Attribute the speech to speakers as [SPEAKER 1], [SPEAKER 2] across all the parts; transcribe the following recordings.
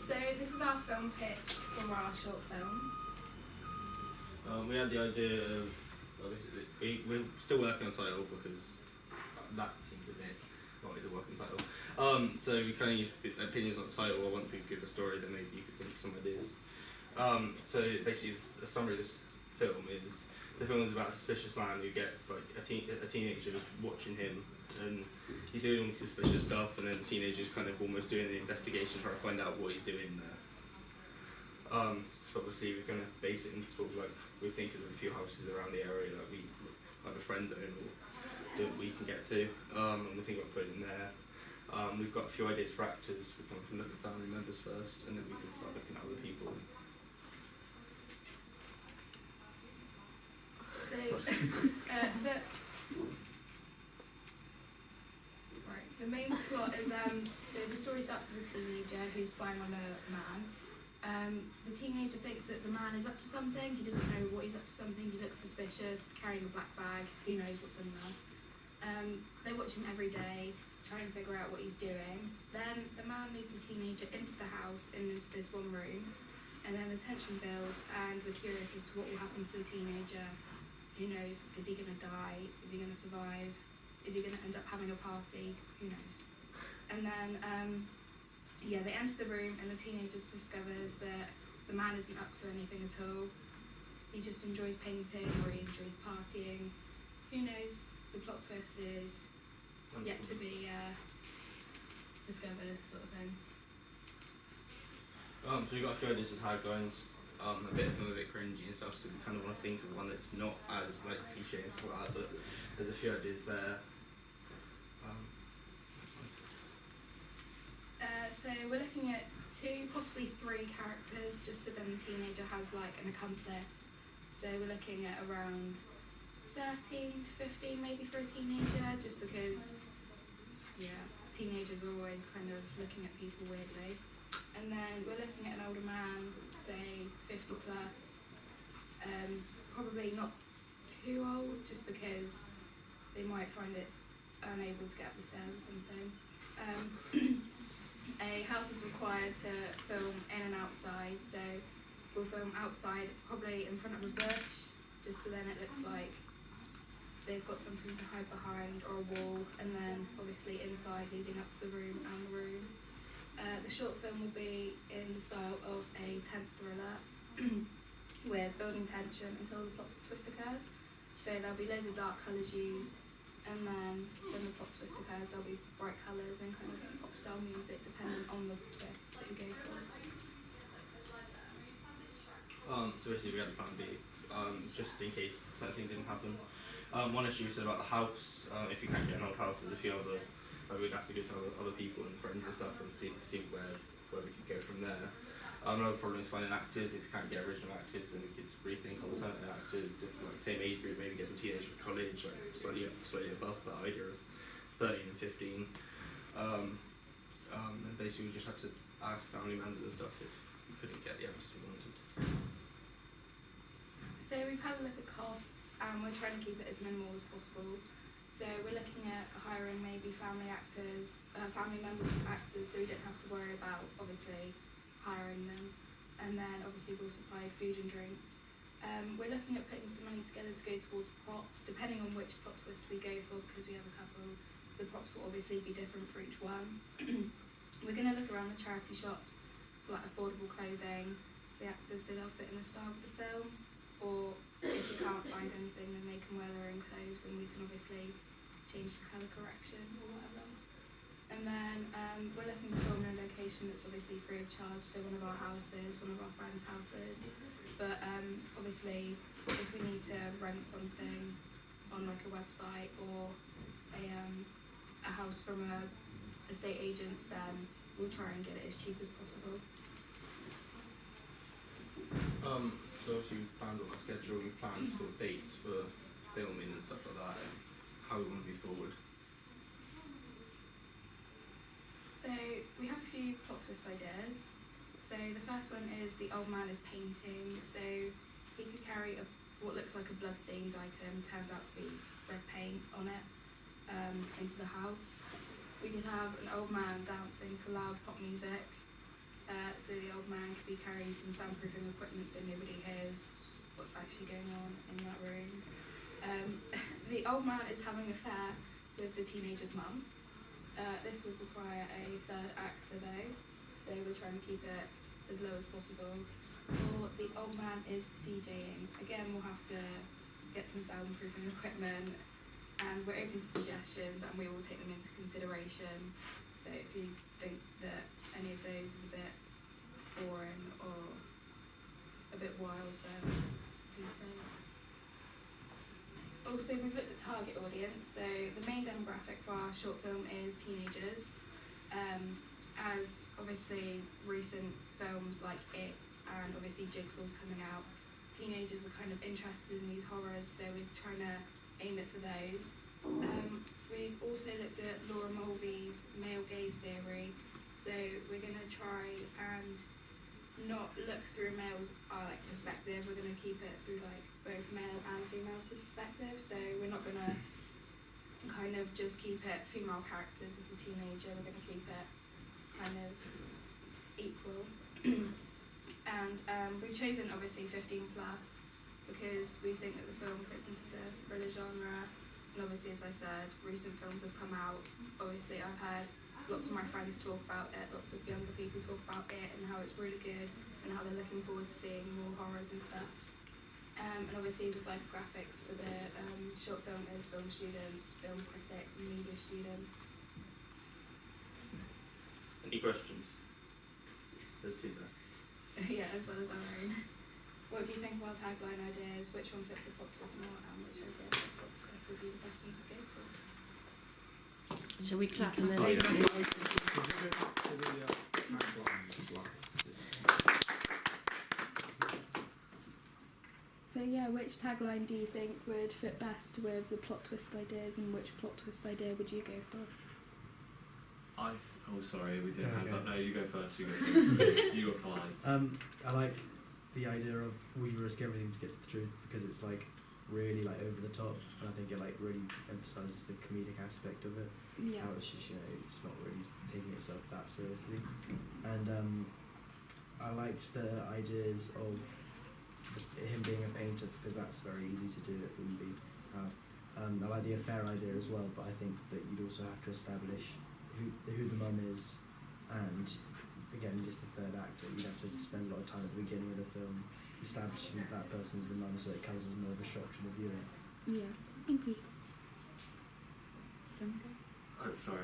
[SPEAKER 1] So this is our film pitch for our short film.
[SPEAKER 2] We had the idea of, we're still working on title because that seems a bit, not always a working title. So we kind of use opinions on the title, or once we give the story, then maybe you could think of some ideas. So basically, a summary of this film is, the film is about a suspicious man who gets like a teenager just watching him, and he's doing all this suspicious stuff, and then the teenager's kind of almost doing the investigation, trying to find out what he's doing there. So obviously we're going to base it in sort of like, we think of a few houses around the area that we, like a friend zone, or that we can get to, and we think about putting in there. We've got a few ideas for actors. We can look at family members first, and then we can start looking at other people.
[SPEAKER 1] So, the main plot is, so the story starts with a teenager who's spying on a man. The teenager thinks that the man is up to something. He doesn't know what he's up to something. He looks suspicious, carrying a black bag. Who knows what's in there? They watch him every day, trying to figure out what he's doing. Then the man leads the teenager into the house and into this one room, and then the tension builds, and we're curious as to what will happen to the teenager. Who knows? Is he going to die? Is he going to survive? Is he going to end up having a party? Who knows? And then, they enter the room, and the teenager discovers that the man isn't up to anything at all. He just enjoys painting, or he enjoys partying. Who knows? The plot twist is yet to be discovered, sort of thing.
[SPEAKER 2] So we've got a few ideas of taglines. A bit of them are a bit cringy and stuff, so we kind of want to think of one that's not as like cliche and stuff like that, but there's a few ideas there.
[SPEAKER 1] So we're looking at 2, possibly 3 characters, just so then the teenager has like an accomplice. So we're looking at around 13 to 15 maybe for a teenager, just because, teenagers are always kind of looking at people weirdly. And then we're looking at an older man, say 50 plus, probably not too old, just because they might find it unable to get up the stairs or something. A house is required to film in and outside, so we'll film outside, probably in front of a bush, just so then it looks like they've got something to hide behind, or a wall, and then obviously inside leading up to the room and the room. The short film will be in the style of a tense thriller with building tension until the plot twist occurs. So there'll be loads of dark colours used, and then when the plot twist occurs there'll be bright colours and kind of pop style music depending on the twist that we go for.
[SPEAKER 2] So basically we had a plan B, just in case certain things didn't happen. One issue we said about the house, if you can't get an old house, there's a few other, we'd have to go to other people and friends and stuff and see where we could go from there. Another problem is finding actors. If you can't get original actors, then we could rethink alternative actors, like same age group, maybe get some teenagers from college, like slightly above the idea of 13 and 15. And basically we just have to ask family members and stuff if we couldn't get the actors we wanted.
[SPEAKER 1] So we've had a look at costs, and we're trying to keep it as minimal as possible. So we're looking at hiring maybe family members of actors, so we don't have to worry about obviously hiring them. And then obviously we'll supply food and drinks. We're looking at putting some money together to go towards props, depending on which plot twist we go for, because we have a couple. The props will obviously be different for each one. We're going to look around the charity shops for like affordable clothing, the actors, so they'll fit in the style of the film. Or if we can't find anything, then they can wear their own clothes, and we can obviously change the colour correction or whatever. And then we're looking to film in a location that's obviously free of charge, so one of our houses, one of our friends' houses. But obviously, if we need to rent something on like a website or a house from a estate agents, then we'll try and get it as cheap as possible.
[SPEAKER 2] So obviously we've planned on our schedule, we've planned sort of dates for filming and stuff like that, and how we want to move forward.
[SPEAKER 1] So we have a few plot twist ideas. So the first one is the old man is painting, so he could carry what looks like a blood-stained item, turns out to be red paint on it, into the house. We could have an old man dancing to loud pop music, so the we carry some soundproofing equipment so nobody hears what's actually going on in that room. The old man is having an affair with the teenager's mum. This would require a third actor though, so we're trying to keep it as low as possible. Or the old man is DJing. Again, we'll have to get some soundproofing equipment, and we're open to suggestions and we will take them into consideration. So if you think that any of those is a bit boring or a bit wild, then please say. Also, we've looked at target audience. So the main demographic for our short film is teenagers. As obviously recent films like It and obviously Jigsaw's coming out, teenagers are kind of interested in these horrors, so we're trying to aim it for those. We've also looked at Laura Mulvey's male gaze theory, so we're going to try and not look through a male's perspective. We're going to keep it through like both male and female's perspective, so we're not going to kind of just keep it female characters as the teenager. We're going to keep it kind of equal. And we've chosen obviously 15 plus because we think that the film fits into the thriller genre, and obviously, as I said, recent films have come out. Obviously I've heard lots of my friends talk about it, lots of younger people talk about it and how it's really good and how they're looking forward to seeing more horrors and stuff. And obviously the psychographics for the short film is film students, film critics and media students.
[SPEAKER 2] Any questions? There's two there.
[SPEAKER 1] Yeah, as well as our own. What do you think of our tagline ideas? Which one fits the plot twist more, and which idea of the plot twist would be the best one to go for?
[SPEAKER 3] Shall we clap and then?
[SPEAKER 4] Oh, yeah.
[SPEAKER 1] So yeah, which tagline do you think would fit best with the plot twist ideas, and which plot twist idea would you go for?
[SPEAKER 4] Oh, sorry, we did
[SPEAKER 5] Yeah,
[SPEAKER 4] hands
[SPEAKER 5] okay.
[SPEAKER 4] up. No, you go first. You go first. You apply.
[SPEAKER 5] I like the idea of would you risk everything to get to the truth, because it's like really like over the top, and I think it like really emphasises the comedic aspect of it.
[SPEAKER 1] Yeah.
[SPEAKER 5] How it's just, it's not really taking itself that seriously. And I liked the ideas of him being a painter, because that's very easy to do. It wouldn't be hard. I like the affair idea as well, but I think that you'd also have to establish who the mum is, and again, just the third actor. You'd have to spend a lot of time at the beginning of the film establishing that person as the mum, so it comes as more of a shock to the viewer.
[SPEAKER 1] Yeah. Thank you.
[SPEAKER 4] Oh, sorry,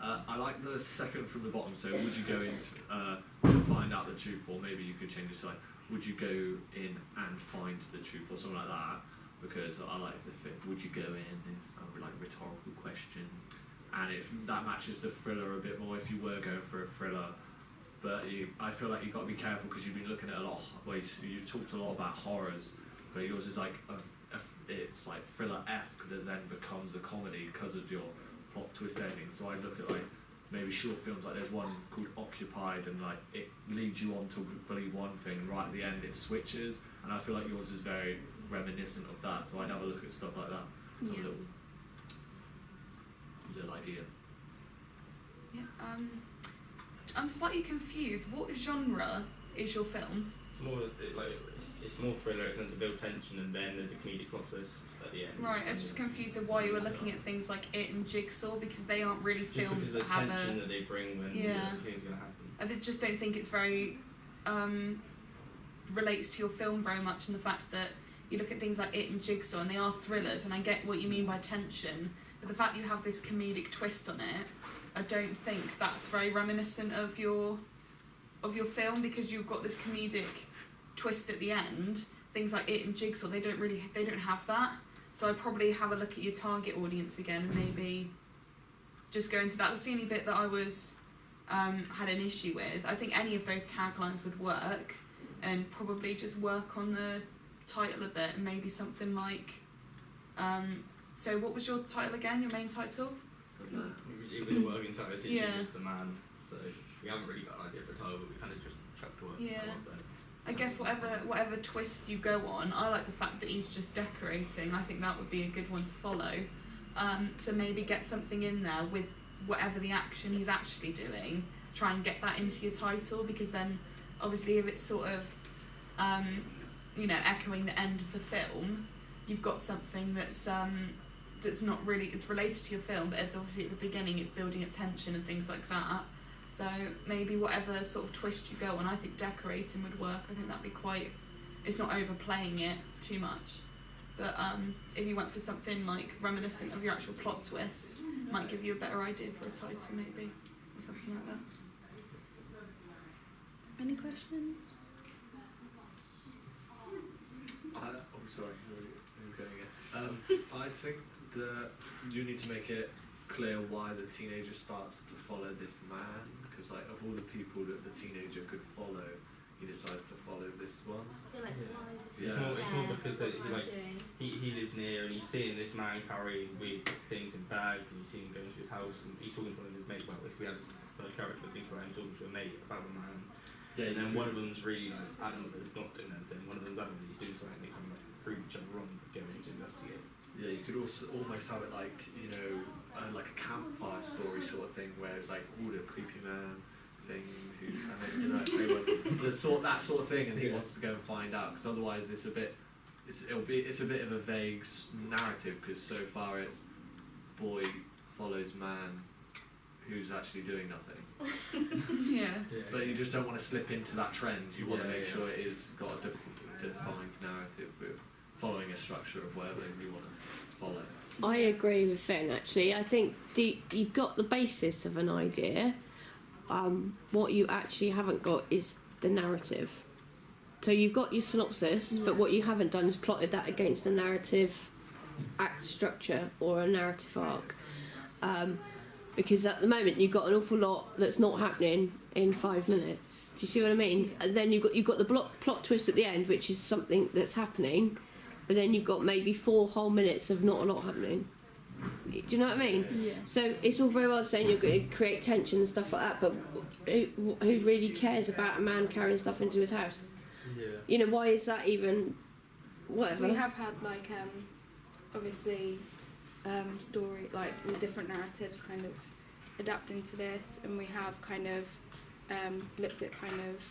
[SPEAKER 4] I like the second from the bottom. So, would you go in to find out the truth, or maybe you could change it to like, would you go in and find the truth, or something like that? Because I like the fit. Would you go in? Is like a rhetorical question, and if that matches the thriller a bit more, if you were going for a thriller. But I feel like you've got to be careful because you've been looking at a lot of ways. You've talked a lot about horrors, but yours is like it's like thriller-esque that then becomes a comedy because of your plot twist ending. So I look at like maybe short films, like there's one called Occupied, and like it leads you on to believe one thing, and right at the end it switches, and I feel like yours is very reminiscent of that. So I'd have a look at stuff like that.
[SPEAKER 1] Yeah.
[SPEAKER 4] A little idea.
[SPEAKER 3] Yeah. I'm slightly confused. What genre is your film?
[SPEAKER 2] It's more it's more thriller. It tends to build tension, and then there's a comedic plot twist at the end.
[SPEAKER 3] Right, I was just confused of why you were looking at things like It and Jigsaw, because they aren't really
[SPEAKER 2] Just
[SPEAKER 3] films
[SPEAKER 2] because of
[SPEAKER 3] that
[SPEAKER 2] the
[SPEAKER 3] have
[SPEAKER 2] tension
[SPEAKER 3] a.
[SPEAKER 2] that they bring when
[SPEAKER 3] Yeah.
[SPEAKER 2] things going to happen.
[SPEAKER 3] I just don't think it's very relates to your film very much, and the fact that you look at things like It and Jigsaw, and they are thrillers, and I get what you mean by tension, but the fact that you have this comedic twist on it, I don't think that's very reminiscent of your film, because you've got this comedic twist at the end. Things like It and Jigsaw, they don't have that. So I'd probably have a look at your target audience again, and maybe just go into that. That's the only bit that I was had an issue with. I think any of those taglines would work, and probably just work on the title a bit, and maybe something like so what was your title again, your main title?
[SPEAKER 2] It was a working title. It's
[SPEAKER 3] Yeah.
[SPEAKER 2] just the man. So we haven't really got an idea for a title, but we kind of just chucked a word.
[SPEAKER 3] Yeah.
[SPEAKER 2] one there.
[SPEAKER 3] I guess whatever twist you go on, I like the fact that he's just decorating. I think that would be a good one to follow. So maybe get something in there with whatever the action he's actually doing. Try and get that into your title, because then obviously if it's sort of, you know, echoing the end of the film, you've got something that's not really, it's related to your film, but obviously at the beginning it's building up tension and things like that. So maybe whatever sort of twist you go on, I think decorating would work. I think that'd be quite, it's not overplaying it too much. But if you went for something like reminiscent of your actual plot twist, might give you a better idea for a title maybe, or something like that. Any questions?
[SPEAKER 4] Sorry, who are going again? I think that you need to make it clear why the teenager starts to follow this man, because like of all the people that the teenager could follow, he decides to follow this one.
[SPEAKER 6] I feel like
[SPEAKER 2] Yeah.
[SPEAKER 6] why does
[SPEAKER 2] It's
[SPEAKER 4] Yeah.
[SPEAKER 2] more because they,
[SPEAKER 6] what
[SPEAKER 2] he lives near and he's seeing this man carry weird things in bags and he's seeing him going to his house and he's talking to one of his mates. Well, if we had a third character, I think about him talking to a mate about the man.
[SPEAKER 4] Yeah,
[SPEAKER 2] And then one of them's really like adamant that he's not doing anything. One of them's adamant that he's doing something. They kind of like prove each other wrong, going to investigate.
[SPEAKER 4] Yeah, you could also almost have it like, you know, like a campfire story sort of thing, where it's like, ooh, the creepy man thing, who, and then you know, that sort of thing, and he wants to go and find out, because otherwise it's a bit of a vague narrative, because so far it's boy follows man who's actually doing nothing.
[SPEAKER 3] Yeah.
[SPEAKER 4] But you just don't want to slip into that trend. You want to
[SPEAKER 2] Yeah,
[SPEAKER 4] make
[SPEAKER 2] yeah.
[SPEAKER 4] sure it is got a defined narrative with following a structure of whatever you want to follow.
[SPEAKER 7] I agree with Finn, actually. I think you've got the basis of an idea. What you actually haven't got is the narrative. So you've got your synopsis, but what you haven't done is plotted that against a narrative act structure or a narrative arc. Because at the moment you've got an awful lot that's not happening in 5 minutes. Do you see what I mean? And then you've got the plot twist at the end, which is something that's happening, but then you've got maybe 4 whole minutes of not a lot happening. Do you know what I mean?
[SPEAKER 3] Yeah.
[SPEAKER 7] So it's all very well saying you're going to create tension and stuff like that, but who really cares about a man carrying stuff into his house?
[SPEAKER 2] Yeah.
[SPEAKER 7] You know, why is that even? Whatever.
[SPEAKER 1] We have had like obviously story like the different narratives kind of adapting to this, and we have kind of looked at kind of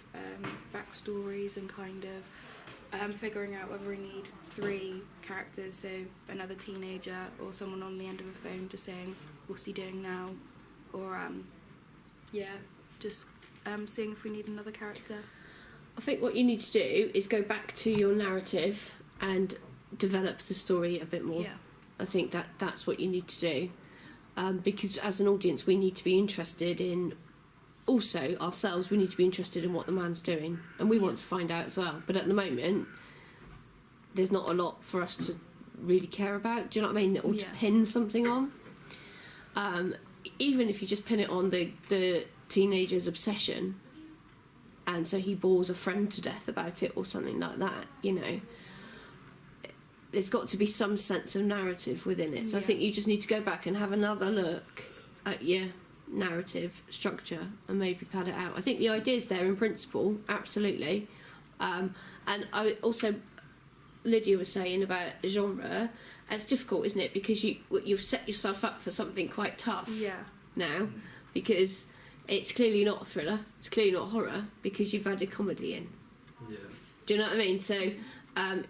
[SPEAKER 1] backstories and kind of figuring out whether we need 3 characters, so another teenager or someone on the end of a phone just saying what's he doing now, or just seeing if we need another character.
[SPEAKER 7] I think what you need to do is go back to your narrative and develop the story a bit more.
[SPEAKER 1] Yeah.
[SPEAKER 7] I think that's what you need to do, because as an audience we need to be interested in, also ourselves we need to be interested in what the man's doing, and we want to find out as well, but at the moment there's not a lot for us to really care about, do you know what I mean, or to pin something on. Even if you just pin it on the teenager's obsession, and so he bores a friend to death about it or something like that, you know, there's got to be some sense of narrative within it. So I think you just need to go back and have another look at your narrative structure and maybe pad it out. I think the idea's there in principle, absolutely. And I also, Lydia was saying about genre, it's difficult, isn't it? Because you've set yourself up for something quite tough now, because it's clearly not a thriller, it's clearly not horror, because you've added comedy in.
[SPEAKER 2] Yeah.
[SPEAKER 7] Do you know what I mean? So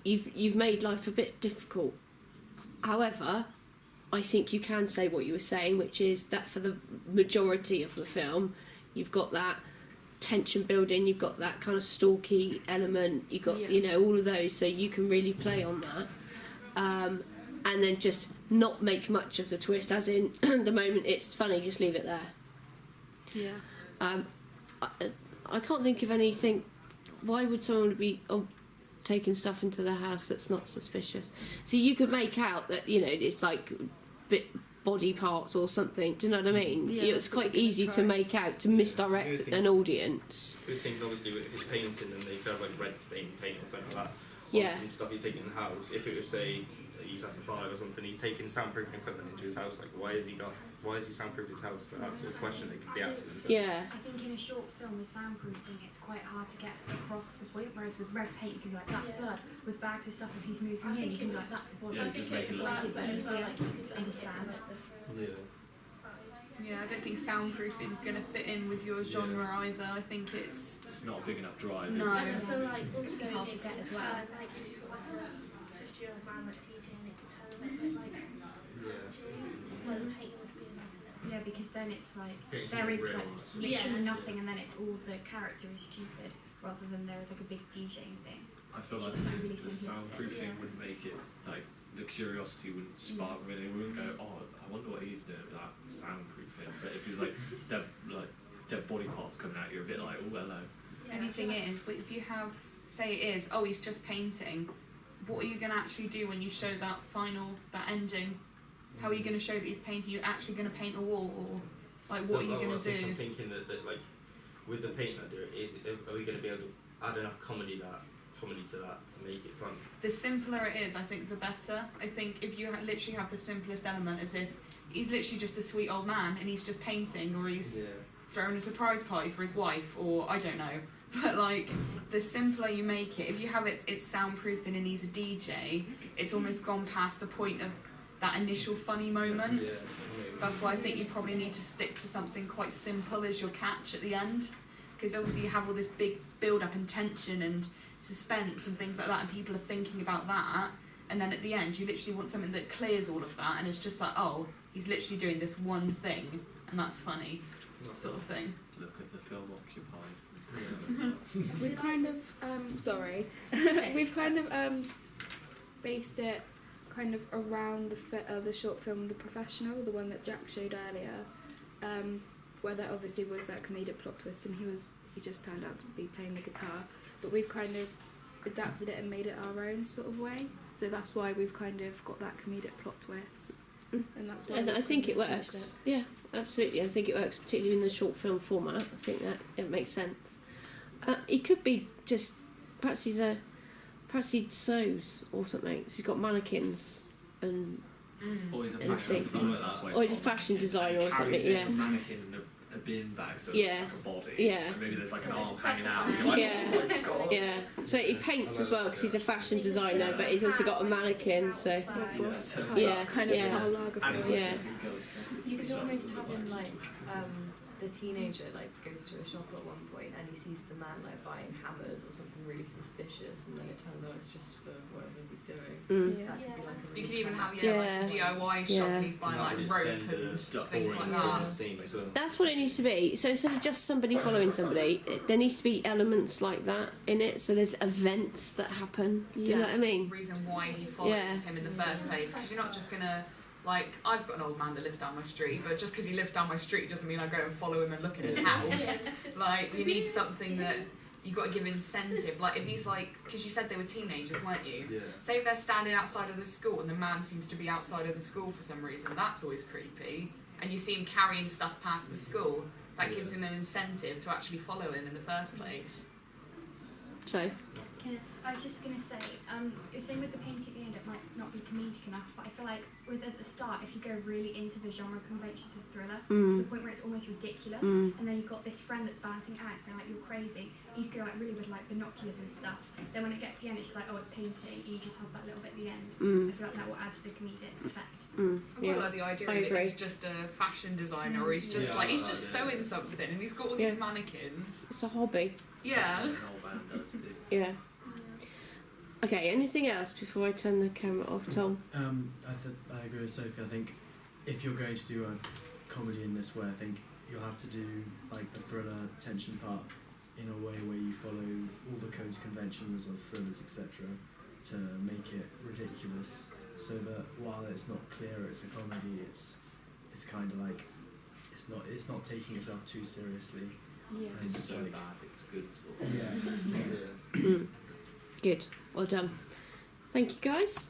[SPEAKER 7] you've made life a bit difficult. However, I think you can say what you were saying, which is that for the majority of the film, you've got that tension building, you've got that kind of stalky element, you've got you know, all of those, so you can really play on that, and then just not make much of the twist, as in the moment it's funny, just leave it there. I can't think of anything. Why would someone be taking stuff into their house that's not suspicious? So you could make out that, you know, it's like body parts or something. Do you know what I mean?
[SPEAKER 1] Yeah,
[SPEAKER 7] It's quite easy to make out, to misdirect an audience.
[SPEAKER 2] Good thing, obviously, if it's painting, then they could have like red stain paint or something like that.
[SPEAKER 7] Yeah.
[SPEAKER 2] Some stuff he's taking in the house. If it was, say, he's at the bar or something, he's taking soundproofing equipment into his house. Like, why is he soundproofing his house? That sort of question that could be asked.
[SPEAKER 7] Yeah.
[SPEAKER 6] I think in a short film with soundproofing, it's quite hard to get across the point. Whereas with red paint, you can be like, "That's blood." With bags of stuff, if he's moving in, you can be like, "That's the body."
[SPEAKER 4] Yeah, just make it look
[SPEAKER 6] like
[SPEAKER 4] cool.
[SPEAKER 6] it's easier to understand.
[SPEAKER 2] Yeah.
[SPEAKER 3] Yeah, I don't think soundproofing's going to fit in with your genre either. I think it's
[SPEAKER 4] not a big enough drive.
[SPEAKER 3] No.
[SPEAKER 4] Is
[SPEAKER 6] I
[SPEAKER 4] it?
[SPEAKER 6] feel like also hard to get as well.
[SPEAKER 8] Like if you've got like a 50-year-old man that's DJing, it could turn a bit like well, the painting would be like a little.
[SPEAKER 6] Yeah, because then it's like
[SPEAKER 2] Painting
[SPEAKER 6] there is
[SPEAKER 2] real
[SPEAKER 6] like
[SPEAKER 2] almost.
[SPEAKER 6] literally nothing, and then it's all the character is stupid, rather than there is like a big DJing thing.
[SPEAKER 4] I feel like
[SPEAKER 6] It's just really
[SPEAKER 4] the
[SPEAKER 6] simplistic.
[SPEAKER 4] soundproofing would make it like the curiosity wouldn't spark really. We wouldn't go, oh, I wonder what he's doing with that soundproofing. But if he's like dead body parts coming out, you're a bit like, oh, hello.
[SPEAKER 8] Yeah,
[SPEAKER 3] anything is. But if you have, say it is, oh, he's just painting. What are you going to actually do when you show that ending? How are you going to show that he's painting? You're actually going to paint a wall, or like what are you going to do?
[SPEAKER 2] I'm thinking that like with the paint I do, are we going to be able to add enough comedy to that to make it fun?
[SPEAKER 3] The simpler it is, I think, the better. I think if you literally have the simplest element, as if he's literally just a sweet old man and he's just painting, or he's throwing a surprise party for his wife, or I don't know. But like, the simpler you make it, if you have it's soundproofing and he's a DJ, it's almost gone past the point of that initial funny moment.
[SPEAKER 2] Yeah.
[SPEAKER 3] That's why I think you probably need to stick to something quite simple as your catch at the end, because obviously you have all this big build up and tension and suspense and things like that, and people are thinking about that, and then at the end you literally want something that clears all of that, and it's just like, oh, he's literally doing this one thing and that's funny, sort of thing.
[SPEAKER 4] Look at the film Occupied.
[SPEAKER 1] We've kind of we've kind of based it kind of around the short film The Professional, the one that Jack showed earlier, where there obviously was that comedic plot twist, and he just turned out to be playing the guitar, but we've kind of adapted it and made it our own sort of way, so that's why we've kind of got that comedic plot twist, and that's why.
[SPEAKER 7] And
[SPEAKER 1] we've
[SPEAKER 7] I think it
[SPEAKER 1] kind of changed
[SPEAKER 7] works. Yeah, absolutely. I think it works, particularly in the short film format. I think that it makes sense. He could be just perhaps he sews or something. He's got mannequins and
[SPEAKER 4] Or he's a
[SPEAKER 7] And
[SPEAKER 4] fashion
[SPEAKER 7] things.
[SPEAKER 4] designer. That's why.
[SPEAKER 7] Or he's a fashion designer or something,
[SPEAKER 4] Carries in
[SPEAKER 7] yeah.
[SPEAKER 4] a mannequin in a bin bag, so
[SPEAKER 7] Yeah.
[SPEAKER 4] it's like a body.
[SPEAKER 7] Yeah.
[SPEAKER 4] And maybe there's like an arm hanging out. And you're like,
[SPEAKER 7] Yeah.
[SPEAKER 4] oh my god.
[SPEAKER 7] yeah. So he paints as well because he's a fashion designer, but he's also got a mannequin. So yeah,
[SPEAKER 1] kind of
[SPEAKER 7] yeah.
[SPEAKER 1] Karl Lagerfeld.
[SPEAKER 7] Yeah.
[SPEAKER 9] You could almost have him like the teenager like goes to a shop at one point and he sees the man like buying hammers or something really suspicious, and then it turns out it's just for whatever he's doing.
[SPEAKER 7] Mm.
[SPEAKER 9] That could be like a
[SPEAKER 3] You
[SPEAKER 9] really
[SPEAKER 3] could even have
[SPEAKER 7] Yeah.
[SPEAKER 3] like a DIY shop
[SPEAKER 7] Yeah.
[SPEAKER 3] and he's buying like rope and things like that.
[SPEAKER 2] Scene as well.
[SPEAKER 7] That's what it needs to be. So instead of just somebody following somebody, there needs to be elements like that in it. So there's events that happen. Do you know what I mean?
[SPEAKER 3] Reason why he follows
[SPEAKER 7] Yeah.
[SPEAKER 3] him in the first place, because you're not just gonna like, I've got an old man that lives down my street, but just because he lives down my street doesn't mean I go and follow him and look at his house. Like, you need something that you got to give incentive. Like if he's like, because you said they were teenagers, weren't you?
[SPEAKER 2] Yeah.
[SPEAKER 3] Say if they're standing outside of the school and the man seems to be outside of the school for some reason, that's always creepy. And you see him carrying stuff past the school, that gives him an incentive to actually follow him in the first place.
[SPEAKER 7] So
[SPEAKER 6] I was just gonna say, same with the painting at the end, it might not be comedic enough, but I feel like with at the start, if you go really into the genre conventions of thriller, to the point where it's almost ridiculous, and then you've got this friend that's balancing acts, being like, you're crazy, and you could go like really with like binoculars and stuff. Then when it gets to the end, it's just like, oh, it's painting, and you just have that little bit at the end. I feel like that will add to the comedic effect.
[SPEAKER 3] I quite like the idea
[SPEAKER 7] I
[SPEAKER 3] of it.
[SPEAKER 7] agree.
[SPEAKER 3] He's just a fashion designer, or he's just
[SPEAKER 2] Yeah,
[SPEAKER 3] like he's
[SPEAKER 2] I
[SPEAKER 3] just
[SPEAKER 2] like that,
[SPEAKER 3] sewing
[SPEAKER 2] yeah.
[SPEAKER 3] something, and he's got all
[SPEAKER 7] Yeah.
[SPEAKER 3] these mannequins.
[SPEAKER 7] it's a hobby.
[SPEAKER 3] Yeah.
[SPEAKER 4] An old man does do.
[SPEAKER 7] Yeah. Okay. Anything else before I turn the camera off, Tom?
[SPEAKER 5] I agree with Sophie. I think if you're going to do a comedy in this way, I think you'll have to do like the thriller tension part in a way where you follow all the codes, conventions of thrillers, etc., to make it ridiculous, so that while it's not clear it's a comedy, it's kind of like it's not taking itself too seriously.
[SPEAKER 1] Yeah.
[SPEAKER 5] And
[SPEAKER 4] It's so
[SPEAKER 5] like,
[SPEAKER 4] bad, it's good stuff.
[SPEAKER 5] yeah.
[SPEAKER 2] Yeah.
[SPEAKER 7] Good. Well done. Thank you, guys.